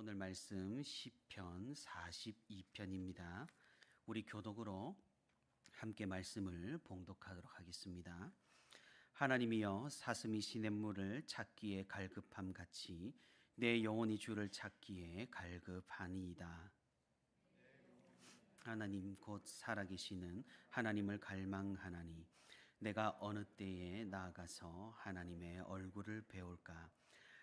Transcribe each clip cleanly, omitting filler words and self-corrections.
오늘 말씀 시편 42편입니다. 우리 교독으로 함께 말씀을 봉독하도록 하겠습니다. 하나님이여 사슴이 시냇물을 찾기에 갈급함 같이 내 영혼이 주를 찾기에 갈급하니이다. 하나님 곧 살아계시는 하나님을 갈망하나니 내가 어느 때에 나아가서 하나님의 얼굴을 배울까.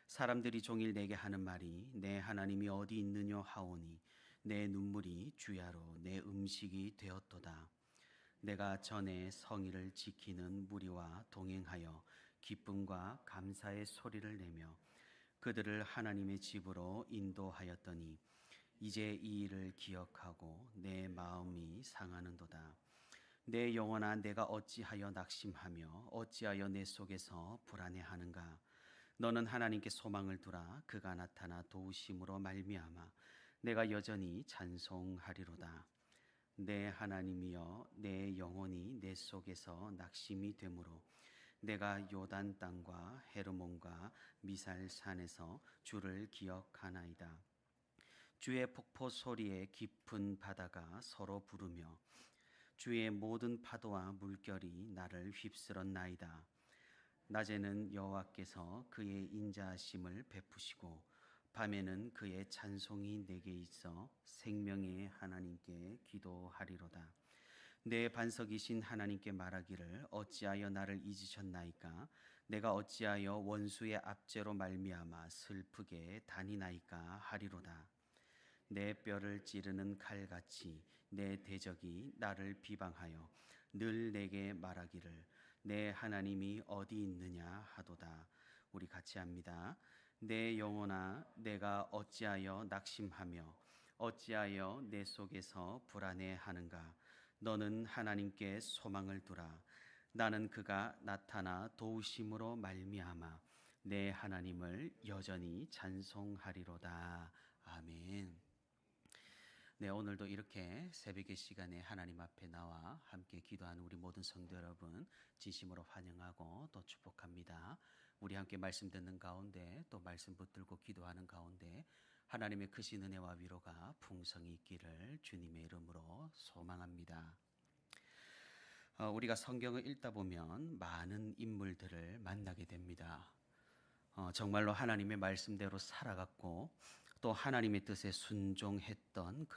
사람들이 종일 내게 하는 말이 내 하나님이 어디 있느냐 하오니 내 눈물이 주야로 내 음식이 되었도다. 내가 전에 성의를 지키는 무리와 동행하여 기쁨과 감사의 소리를 내며 그들을 하나님의 집으로 인도하였더니 이제 이 일을 기억하고 내 마음이 상하는도다. 내 영혼아 내가 어찌하여 낙심하며 어찌하여 내 속에서 불안해하는가. 너는 하나님께 소망을 두라. 그가 나타나 도우심으로 말미암아 내가 여전히 찬송하리로다. 내 하나님이여 내 영혼이 내 속에서 낙심이 되므로 내가 요단 땅과 헤르몬과 미살산에서 주를 기억하나이다. 주의 폭포 소리에 깊은 바다가 서로 부르며 주의 모든 파도와 물결이 나를 휩쓸었나이다. 낮에는 여호와께서 그의 인자하심을 베푸시고 밤에는 그의 찬송이 내게 있어 생명의 하나님께 기도하리로다. 내 반석이신 하나님께 말하기를 어찌하여 나를 잊으셨나이까. 내가 어찌하여 원수의 압제로 말미암아 슬프게 다니나이까 하리로다. 내 뼈를 찌르는 칼같이 내 대적이 나를 비방하여 늘 내게 말하기를 내 하나님이 어디 있느냐 하도다. 우리 같이 합니다. 내 영혼아 내가 어찌하여 낙심하며 어찌하여 내 속에서 불안해하는가. 너는 하나님께 소망을 두라. 나는 그가 나타나 도우심으로 말미암아 내 하나님을 여전히 찬송하리로다. 아멘. 네, 오늘도 이렇게 새벽의 시간에 하나님 앞에 나와 함께 기도하는 우리 모든 성도 여러분 진심으로 환영하고 또 축복합니다. 우리 함께 말씀 듣는 가운데 또 말씀 붙들고 기도하는 가운데 하나님의 크신 은혜와 위로가 풍성히 있기를 주님의 이름으로 소망합니다. 우리가 성경을 읽다 보면 많은 인물들을 만나게 됩니다. 정말로 하나님의 말씀대로 살아갔고 또 하나님의 뜻에 순종했던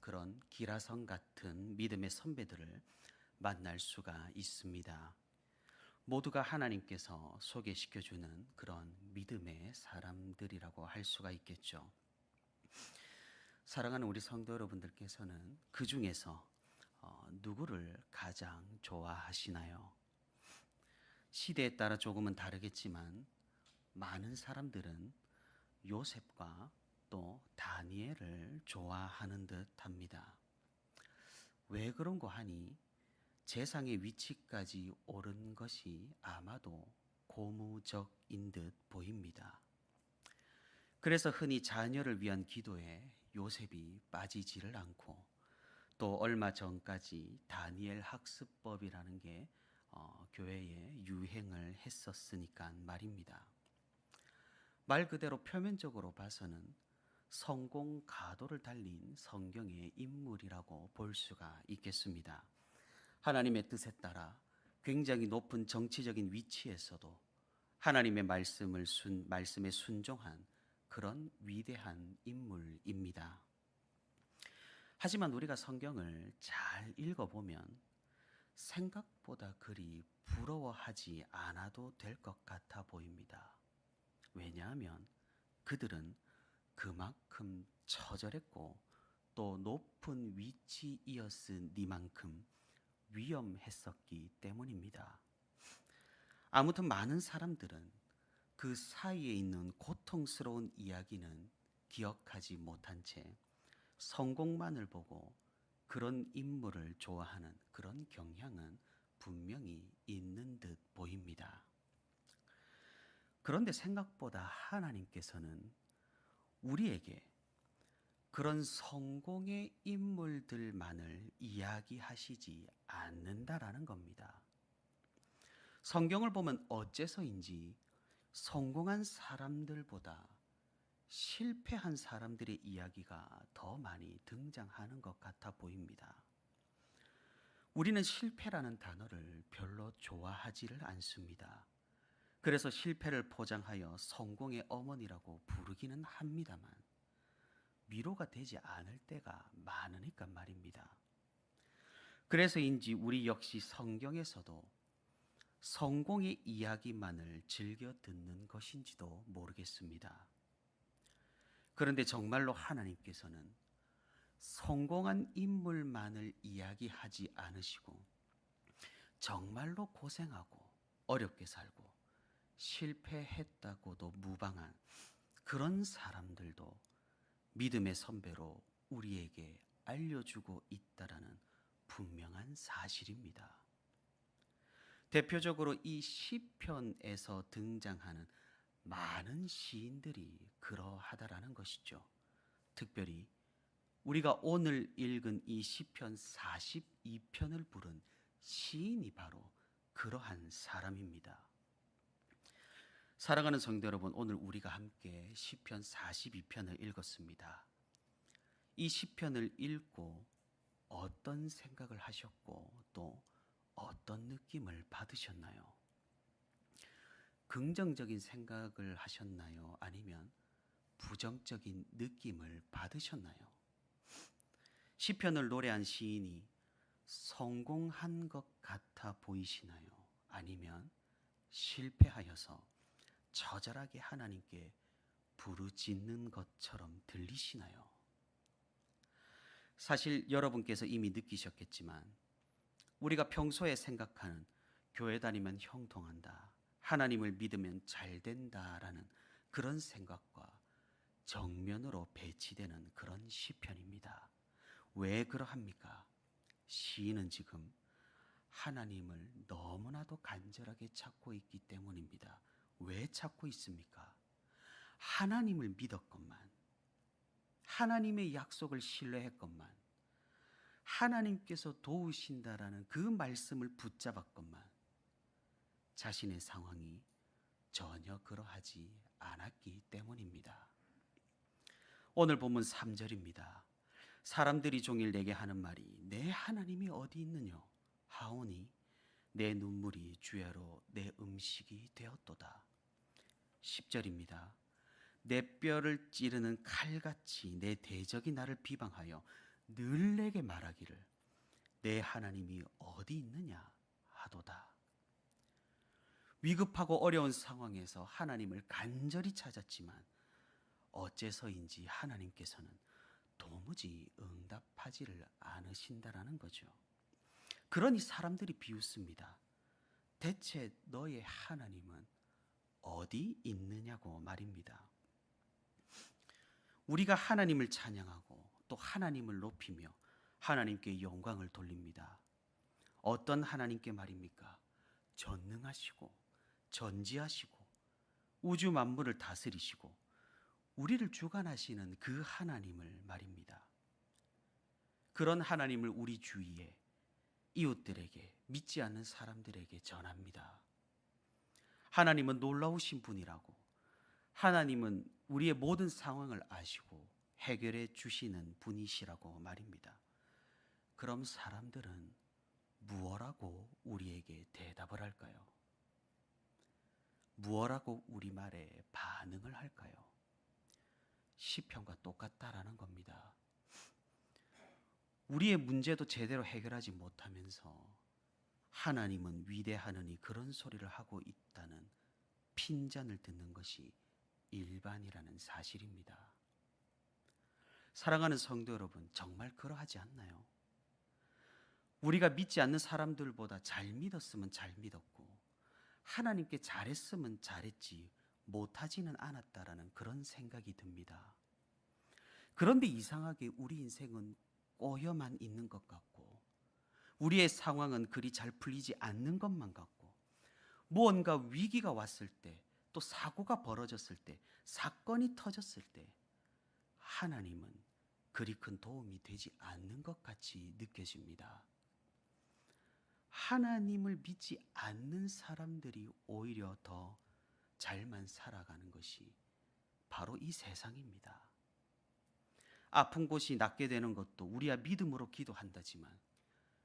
그런 기라성 같은 믿음의 선배들을 만날 수가 있습니다. 모두가 하나님께서 소개시켜주는 그런 믿음의 사람들이라고 할 수가 있겠죠. 사랑하는 우리 성도 여러분들께서는 그 중에서 누구를 가장 좋아하시나요? 시대에 따라 조금은 다르겠지만 많은 사람들은 요셉과 또 다니엘을 좋아하는 듯 합니다. 왜 그런고 하니 재상의 위치까지 오른 것이 아마도 고무적인 듯 보입니다. 그래서 흔히 자녀를 위한 기도에 요셉이 빠지지를 않고 또 얼마 전까지 다니엘 학습법이라는 게 교회에 유행을 했었으니까 말입니다. 말 그대로 표면적으로 봐서는 성공 가도를 달린 성경의 인물이라고 볼 수가 있겠습니다. 하나님의 뜻에 따라 굉장히 높은 정치적인 위치에서도 하나님의 말씀에 순종한 그런 위대한 인물입니다. 하지만 우리가 성경을 잘 읽어보면 생각보다 그리 부러워하지 않아도 될 것 같아 보입니다. 왜냐하면 그들은 그만큼 처절했고 또 높은 위치이었으니만큼 위험했었기 때문입니다. 아무튼 많은 사람들은 그 사이에 있는 고통스러운 이야기는 기억하지 못한 채 성공만을 보고 그런 인물을 좋아하는 그런 경향은 분명히 있는 듯 보입니다. 그런데 생각보다 하나님께서는 우리에게 그런 성공의 인물들만을 이야기하시지 않는다라는 겁니다. 성경을 보면 어째서인지 성공한 사람들보다 실패한 사람들의 이야기가 더 많이 등장하는 것 같아 보입니다. 우리는 실패라는 단어를 별로 좋아하지를 않습니다. 그래서 실패를 포장하여 성공의 어머니라고 부르기는 합니다만 위로가 되지 않을 때가 많으니까 말입니다. 그래서인지 우리 역시 성경에서도 성공의 이야기만을 즐겨 듣는 것인지도 모르겠습니다. 그런데 정말로 하나님께서는 성공한 인물만을 이야기하지 않으시고 정말로 고생하고 어렵게 살고 실패했다고도 무방한 그런 사람들도 믿음의 선배로 우리에게 알려주고 있다라는 분명한 사실입니다. 대표적으로 이 시편에서 등장하는 많은 시인들이 그러하다라는 것이죠. 특별히 우리가 오늘 읽은 이 시편 42편을 부른 시인이 바로 그러한 사람입니다. 사랑하는 성도 여러분, 오늘 우리가 함께 시편 42편을 읽었습니다. 이 시편을 읽고 어떤 생각을 하셨고 또 어떤 느낌을 받으셨나요? 긍정적인 생각을 하셨나요? 아니면 부정적인 느낌을 받으셨나요? 시편을 노래한 시인이 성공한 것 같아 보이시나요? 아니면 실패하여서 처절하게 하나님께 부르짖는 것처럼 들리시나요? 사실 여러분께서 이미 느끼셨겠지만 우리가 평소에 생각하는 교회 다니면 형통한다, 하나님을 믿으면 잘 된다라는 그런 생각과 정면으로 배치되는 그런 시편입니다. 왜 그러합니까? 시인은 지금 하나님을 너무나도 간절하게 찾고 있기 때문입니다. 왜 찾고 있습니까? 하나님을 믿었건만, 하나님의 약속을 신뢰했건만, 하나님께서 도우신다라는 그 말씀을 붙잡았건만 자신의 상황이 전혀 그러하지 않았기 때문입니다. 오늘 본문 3절입니다. 사람들이 종일 내게 하는 말이 내 하나님이 어디 있느냐 하오니 내 눈물이 주야로 내 음식이 되었도다. 10절입니다. 내 뼈를 찌르는 칼같이 내 대적이 나를 비방하여 늘 내게 말하기를 내 하나님이 어디 있느냐 하도다. 위급하고 어려운 상황에서 하나님을 간절히 찾았지만 어째서인지 하나님께서는 도무지 응답하지를 않으신다라는 거죠. 그러니 사람들이 비웃습니다. 대체 너의 하나님은 어디 있느냐고 말입니다. 우리가 하나님을 찬양하고 또 하나님을 높이며 하나님께 영광을 돌립니다. 어떤 하나님께 말입니까? 전능하시고 전지하시고 우주 만물을 다스리시고 우리를 주관하시는 그 하나님을 말입니다. 그런 하나님을 우리 주위에 이웃들에게 믿지 않는 사람들에게 전합니다. 하나님은 놀라우신 분이라고, 하나님은 우리의 모든 상황을 아시고 해결해 주시는 분이시라고 말입니다. 그럼 사람들은 무엇라고 우리에게 대답을 할까요? 무엇라고 우리 말에 반응을 할까요? 시편과 똑같다라는 겁니다. 우리의 문제도 제대로 해결하지 못하면서 하나님은 위대하느니 그런 소리를 하고 있다는 핀잔을 듣는 것이 일반이라는 사실입니다. 사랑하는 성도 여러분, 정말 그러하지 않나요? 우리가 믿지 않는 사람들보다 잘 믿었으면 잘 믿었고 하나님께 잘했으면 잘했지 못하지는 않았다라는 그런 생각이 듭니다. 그런데 이상하게 우리 인생은 꼬여만 있는 것 같고 우리의 상황은 그리 잘 풀리지 않는 것만 같고 무언가 위기가 왔을 때 또 사고가 벌어졌을 때 사건이 터졌을 때 하나님은 그리 큰 도움이 되지 않는 것 같이 느껴집니다. 하나님을 믿지 않는 사람들이 오히려 더 잘만 살아가는 것이 바로 이 세상입니다. 아픈 곳이 낫게 되는 것도 우리야 믿음으로 기도한다지만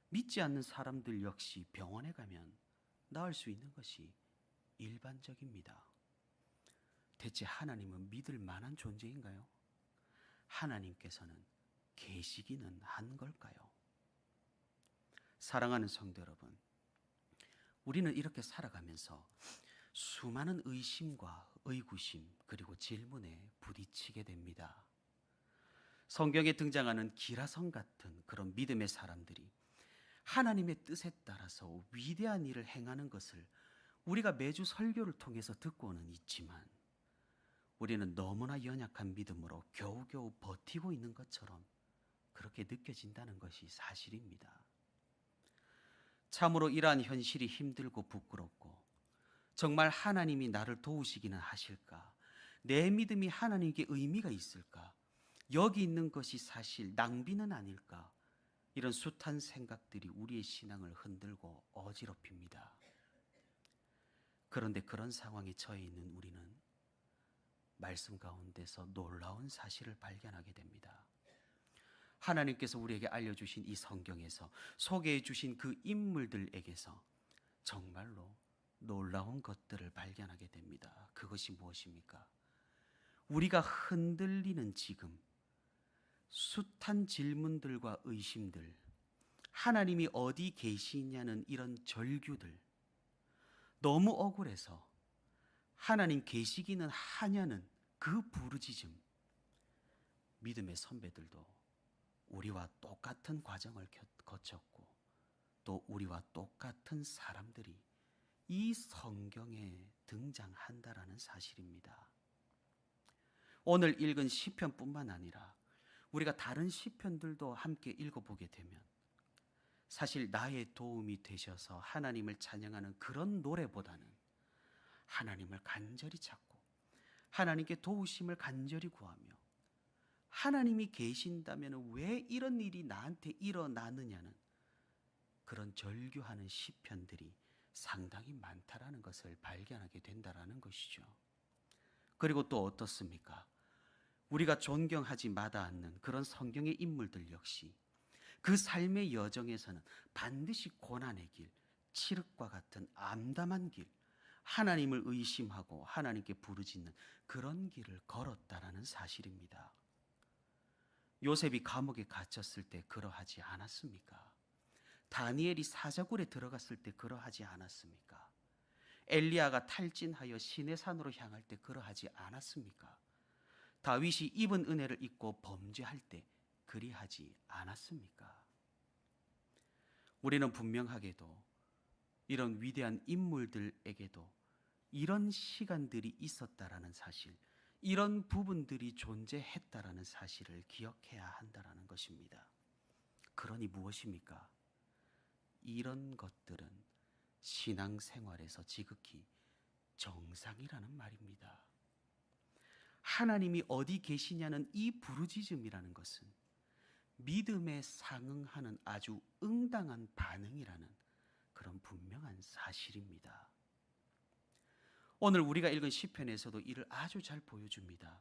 믿지 않는 사람들 역시 병원에 가면 나을 수 있는 것이 일반적입니다. 대체 하나님은 믿을 만한 존재인가요? 하나님께서는 계시기는 한 걸까요? 사랑하는 성도 여러분, 우리는 이렇게 살아가면서 수많은 의심과 의구심 그리고 질문에 부딪히게 됩니다. 성경에 등장하는 기라성 같은 그런 믿음의 사람들이 하나님의 뜻에 따라서 위대한 일을 행하는 것을 우리가 매주 설교를 통해서 듣고는 있지만 우리는 너무나 연약한 믿음으로 겨우겨우 버티고 있는 것처럼 그렇게 느껴진다는 것이 사실입니다. 참으로 이러한 현실이 힘들고 부끄럽고 정말 하나님이 나를 도우시기는 하실까? 내 믿음이 하나님께 의미가 있을까? 여기 있는 것이 사실 낭비는 아닐까? 이런 숱한 생각들이 우리의 신앙을 흔들고 어지럽힙니다. 그런데 그런 상황에 처해 있는 우리는 말씀 가운데서 놀라운 사실을 발견하게 됩니다. 하나님께서 우리에게 알려주신 이 성경에서 소개해 주신 그 인물들에게서 정말로 놀라운 것들을 발견하게 됩니다. 그것이 무엇입니까? 우리가 흔들리는 지금 숱한 질문들과 의심들, 하나님이 어디 계시냐는 이런 절규들, 너무 억울해서 하나님 계시기는 하냐는 그 부르짖음, 믿음의 선배들도 우리와 똑같은 과정을 거쳤고 또 우리와 똑같은 사람들이 이 성경에 등장한다라는 사실입니다. 오늘 읽은 시편뿐만 아니라 우리가 다른 시편들도 함께 읽어보게 되면 사실 나의 도움이 되셔서 하나님을 찬양하는 그런 노래보다는 하나님을 간절히 찾고 하나님께 도우심을 간절히 구하며 하나님이 계신다면 왜 이런 일이 나한테 일어나느냐는 그런 절규하는 시편들이 상당히 많다라는 것을 발견하게 된다라는 것이죠. 그리고 또 어떻습니까? 우리가 존경하지 마다 않는 그런 성경의 인물들 역시 그 삶의 여정에서는 반드시 고난의 길, 칠흑과 같은 암담한 길, 하나님을 의심하고 하나님께 부르짖는 그런 길을 걸었다라는 사실입니다. 요셉이 감옥에 갇혔을 때 그러하지 않았습니까? 다니엘이 사자굴에 들어갔을 때 그러하지 않았습니까? 엘리야가 탈진하여 시내산으로 향할 때 그러하지 않았습니까? 다윗이 입은 은혜를 잊고 범죄할 때 그리하지 않았습니까? 우리는 분명하게도 이런 위대한 인물들에게도 이런 시간들이 있었다라는 사실, 이런 부분들이 존재했다라는 사실을 기억해야 한다라는 것입니다. 그러니 무엇입니까? 이런 것들은 신앙생활에서 지극히 정상이라는 말입니다. 하나님이 어디 계시냐는 이 부르짖음이라는 것은 믿음에 상응하는 아주 응당한 반응이라는 그런 분명한 사실입니다. 오늘 우리가 읽은 시편에서도 이를 아주 잘 보여줍니다.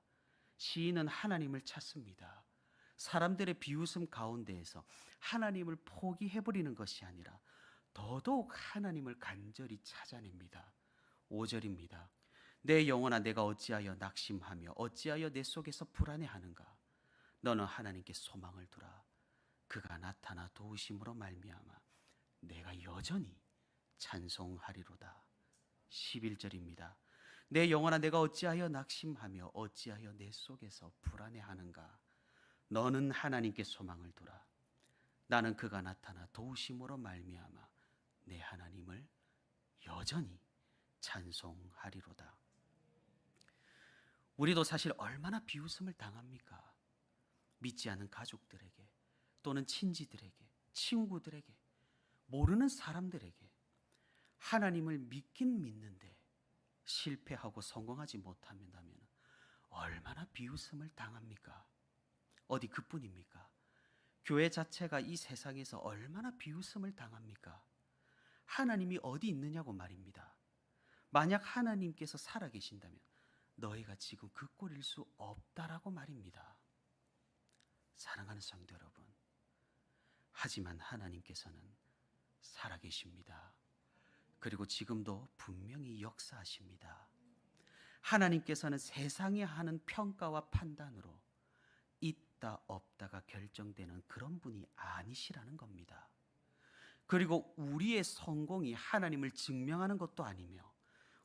시인은 하나님을 찾습니다. 사람들의 비웃음 가운데에서 하나님을 포기해버리는 것이 아니라 더더욱 하나님을 간절히 찾아냅니다. 5절입니다. 내 영혼아 내가 어찌하여 낙심하며 어찌하여 내 속에서 불안해하는가? 너는 하나님께 소망을 두라. 그가 나타나 도우심으로 말미암아 내가 여전히 찬송하리로다. 11절입니다. 내 영혼아 내가 어찌하여 낙심하며 어찌하여 내 속에서 불안해하는가? 너는 하나님께 소망을 두라. 나는 그가 나타나 도우심으로 말미암아 내 하나님을 여전히 찬송하리로다. 우리도 사실 얼마나 비웃음을 당합니까? 믿지 않은 가족들에게 또는 친지들에게, 친구들에게, 모르는 사람들에게 하나님을 믿긴 믿는데 실패하고 성공하지 못한다면 얼마나 비웃음을 당합니까? 어디 그뿐입니까? 교회 자체가 이 세상에서 얼마나 비웃음을 당합니까? 하나님이 어디 있느냐고 말입니다. 만약 하나님께서 살아계신다면 너희가 지금 그 꼴일 수 없다라고 말입니다. 사랑하는 성도 여러분, 하지만 하나님께서는 살아계십니다. 그리고 지금도 분명히 역사하십니다. 하나님께서는 세상이 하는 평가와 판단으로 있다 없다가 결정되는 그런 분이 아니시라는 겁니다. 그리고 우리의 성공이 하나님을 증명하는 것도 아니며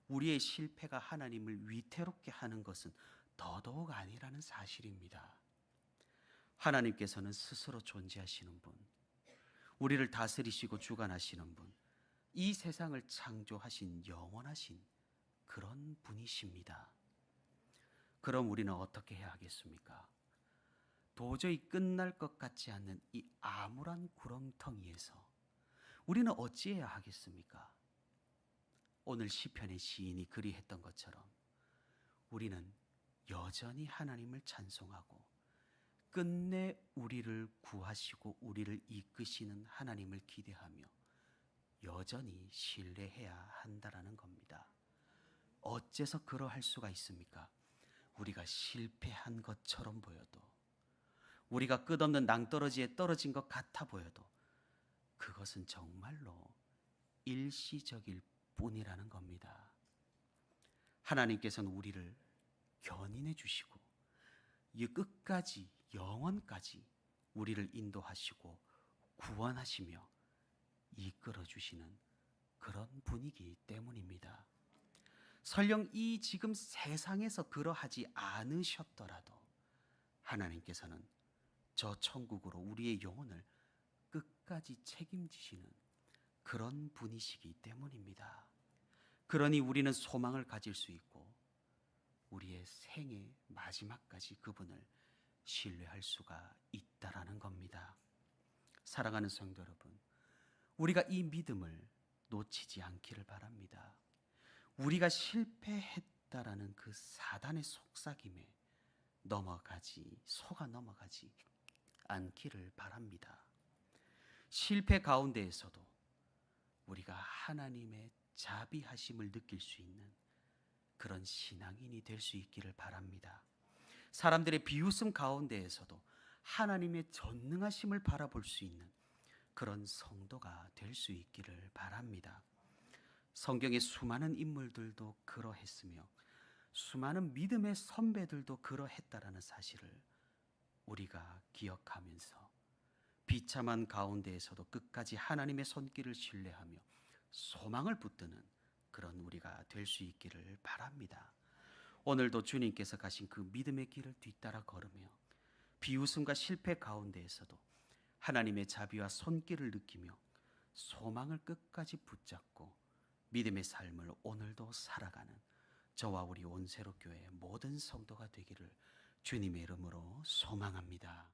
우리의 실패가 하나님을 위태롭게 하는 것은 더더욱 아니라는 사실입니다. 하나님께서는 스스로 존재하시는 분, 우리를 다스리시고 주관하시는 분, 이 세상을 창조하신 영원하신 그런 분이십니다. 그럼 우리는 어떻게 해야 하겠습니까? 도저히 끝날 것 같지 않는 이 암울한 구렁텅이에서 우리는 어찌해야 하겠습니까? 오늘 시편의 시인이 그리했던 것처럼 우리는 여전히 하나님을 찬송하고 끝내 우리를 구하시고 우리를 이끄시는 하나님을 기대하며 여전히 신뢰해야 한다라는 겁니다. 어째서 그러할 수가 있습니까? 우리가 실패한 것처럼 보여도, 우리가 끝없는 낭떠러지에 떨어진 것 같아 보여도 그것은 정말로 일시적일 뿐이라는 겁니다. 하나님께서는 우리를 견인해 주시고 이 끝까지 영원까지 우리를 인도하시고 구원하시며 이끌어 주시는 그런 분이기 때문입니다. 설령 이 지금 세상에서 그러하지 않으셨더라도 하나님께서는 저 천국으로 우리의 영혼을 끝까지 책임지시는 그런 분이시기 때문입니다. 그러니 우리는 소망을 가질 수 있고 우리의 생의 마지막까지 그분을 신뢰할 수가 있다라는 겁니다. 사랑하는 성도 여러분, 우리가 이 믿음을 놓치지 않기를 바랍니다. 우리가 실패했다라는 그 사단의 속삭임에 속아 넘어가지 않기를 바랍니다. 실패 가운데에서도 우리가 하나님의 자비하심을 느낄 수 있는 그런 신앙인이 될 수 있기를 바랍니다. 사람들의 비웃음 가운데에서도 하나님의 전능하심을 바라볼 수 있는 그런 성도가 될 수 있기를 바랍니다. 성경의 수많은 인물들도 그러했으며 수많은 믿음의 선배들도 그러했다라는 사실을 우리가 기억하면서 비참한 가운데에서도 끝까지 하나님의 손길을 신뢰하며 소망을 붙드는 그런 우리가 될 수 있기를 바랍니다. 오늘도 주님께서 가신 그 믿음의 길을 뒤따라 걸으며 비웃음과 실패 가운데에서도 하나님의 자비와 손길을 느끼며 소망을 끝까지 붙잡고 믿음의 삶을 오늘도 살아가는 저와 우리 온세로교회 모든 성도가 되기를 주님의 이름으로 소망합니다.